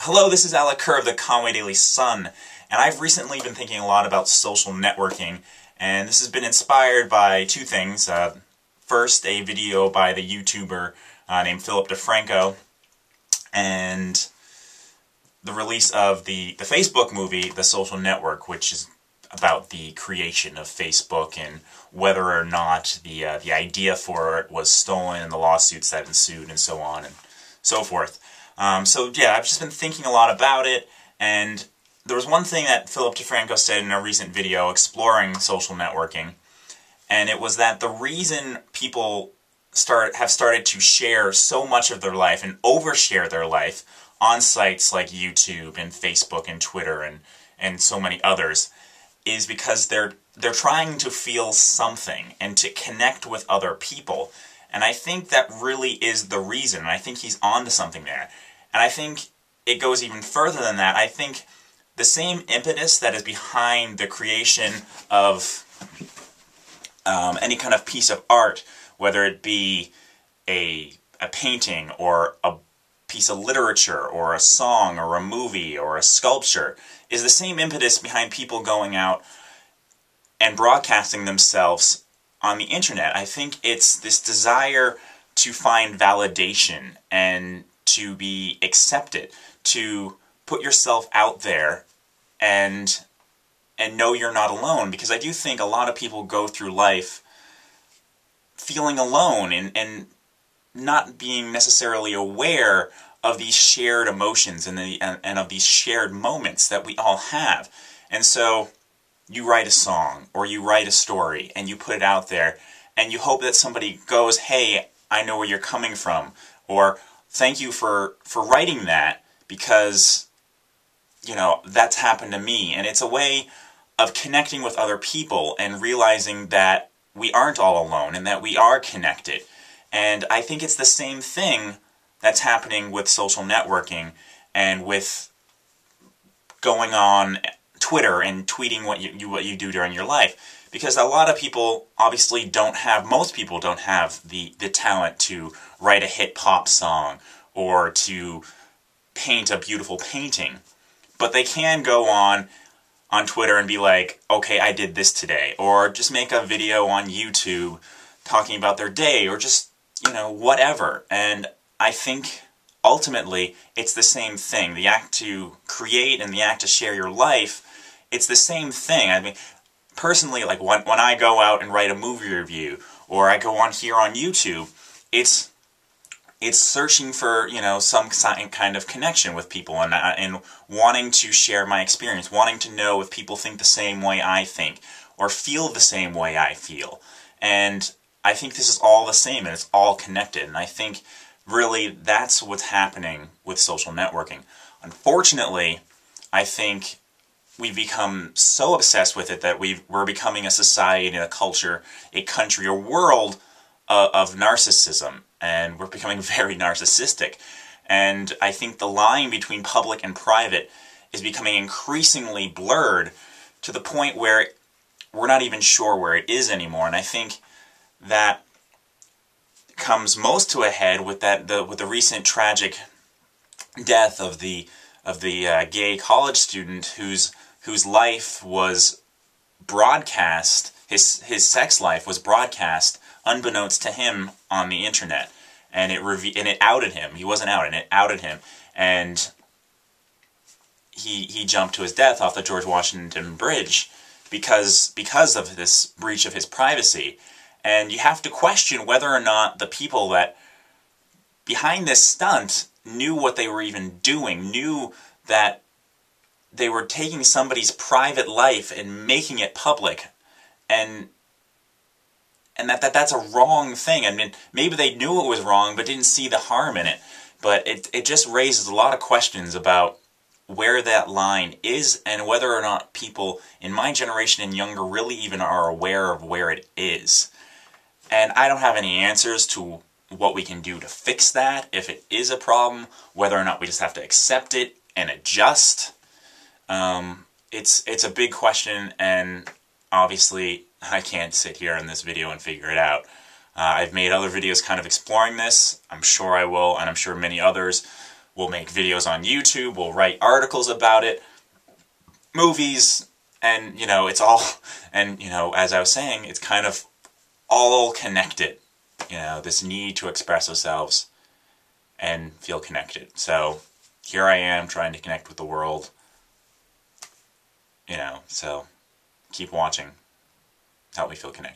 Hello, this is Alec Kerr of the Conway Daily Sun, and I've recently been thinking a lot about social networking, and this has been inspired by two things. First, a video by the YouTuber named Philip DeFranco, and the release of the Facebook movie, The Social Network, which is about the creation of Facebook and whether or not the idea for it was stolen and the lawsuits that ensued and so on and so forth. So yeah, I've just been thinking a lot about it, and there was one thing that Philip DeFranco said in a recent video exploring social networking, and it was that the reason people have started to share so much of their life and overshare their life on sites like YouTube and Facebook and Twitter and so many others is because they're trying to feel something and to connect with other people. And I think that really is the reason, and I think he's on to something there. And I think it goes even further than that. I think the same impetus that is behind the creation of any kind of piece of art, whether it be a painting or a piece of literature or a song or a movie or a sculpture, is the same impetus behind people going out and broadcasting themselves on the internet. I think it's this desire to find validation and to be accepted, to put yourself out there and know you're not alone, because I do think a lot of people go through life feeling alone and not being necessarily aware of these shared emotions and of these shared moments that we all have. And so you write a song or you write a story and you put it out there and you hope that somebody goes, "Hey, I know where you're coming from," or "Thank you for writing that, because, you know, that's happened to me." And it's a way of connecting with other people and realizing that we aren't all alone and that we are connected. And I think it's the same thing that's happening with social networking and with going on Twitter and tweeting what you do during your life. Because a lot of people obviously most people don't have the talent to write a hit pop song or to paint a beautiful painting. But they can go on Twitter and be like, "Okay, I did this today," or just make a video on YouTube talking about their day, or just, you know, whatever. And I think ultimately it's the same thing. The act to create and the act to share your life, it's the same thing. I mean, personally, like when I go out and write a movie review, or I go on here on YouTube, it's searching for, you know, some kind of connection with people and wanting to share my experience, wanting to know if people think the same way I think or feel the same way I feel. And I think this is all the same and it's all connected. And I think really that's what's happening with social networking. Unfortunately, I think we've become so obsessed with it that we're becoming a society and a culture, a country, a world of narcissism, and we're becoming very narcissistic. And I think the line between public and private is becoming increasingly blurred to the point where we're not even sure where it is anymore. And I think that comes most to a head with the recent tragic death of the gay college student whose life was broadcast, his sex life was broadcast unbeknownst to him on the internet, and it outed him. He wasn't out, and it outed him, and he jumped to his death off the George Washington Bridge because of this breach of his privacy. And you have to question whether or not the people that behind this stunt knew what they were even doing, knew that they were taking somebody's private life and making it public, and that's a wrong thing. I mean, maybe they knew it was wrong but didn't see the harm in it. But it just raises a lot of questions about where that line is and whether or not people in my generation and younger really even are aware of where it is. And I don't have any answers to what we can do to fix that, if it is a problem, whether or not we just have to accept it and adjust. It's a big question, and obviously I can't sit here in this video and figure it out. I've made other videos kind of exploring this. I'm sure I will, and I'm sure many others we'll make videos on YouTube, we'll write articles about it, movies, and, you know, it's all, and, you know, as I was saying, it's kind of all connected, you know, this need to express ourselves and feel connected. So here I am trying to connect with the world, you know, so keep watching. Help me feel connected.